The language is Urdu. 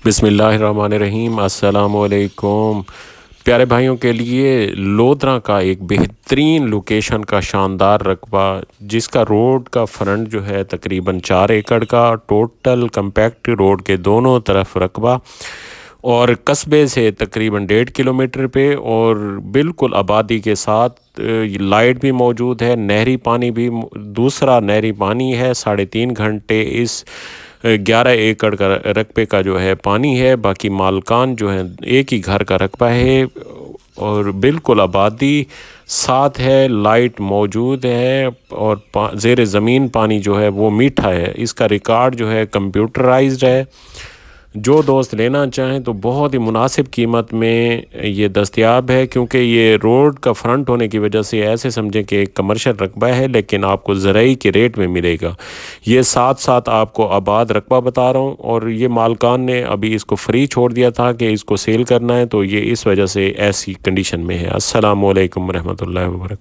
بسم اللہ الرحمن الرحیم، السلام علیکم پیارے بھائیوں کے لیے لودھرا کا ایک بہترین لوکیشن کا شاندار رقبہ، جس کا روڈ کا فرنٹ جو ہے تقریباً 4 ایکڑ کا ٹوٹل کمپیکٹ روڈ کے دونوں طرف رقبہ، اور قصبے سے تقریباً 1.5 کلومیٹر پہ، اور بالکل آبادی کے ساتھ لائٹ بھی موجود ہے، نہری پانی بھی دوسرا نہری پانی ہے 3.5 گھنٹے اس 11 ایکڑ کا رقبے کا جو ہے پانی ہے، باقی مالکان جو ہیں ایک ہی گھر کا رقبہ ہے، اور بالکل آبادی ساتھ ہے، لائٹ موجود ہے، اور زیر زمین پانی جو ہے وہ میٹھا ہے۔ اس کا ریکارڈ جو ہے کمپیوٹرائزڈ ہے۔ جو دوست لینا چاہیں تو بہت ہی مناسب قیمت میں یہ دستیاب ہے، کیونکہ یہ روڈ کا فرنٹ ہونے کی وجہ سے ایسے سمجھیں کہ ایک کمرشل رقبہ ہے، لیکن آپ کو زرعی کے ریٹ میں ملے گا۔ یہ ساتھ ساتھ آپ کو آباد رقبہ بتا رہا ہوں، اور یہ مالکان نے ابھی اس کو فری چھوڑ دیا تھا کہ اس کو سیل کرنا ہے، تو یہ اس وجہ سے ایسی کنڈیشن میں ہے۔ السلام علیکم ورحمۃ اللہ وبرکاتہ۔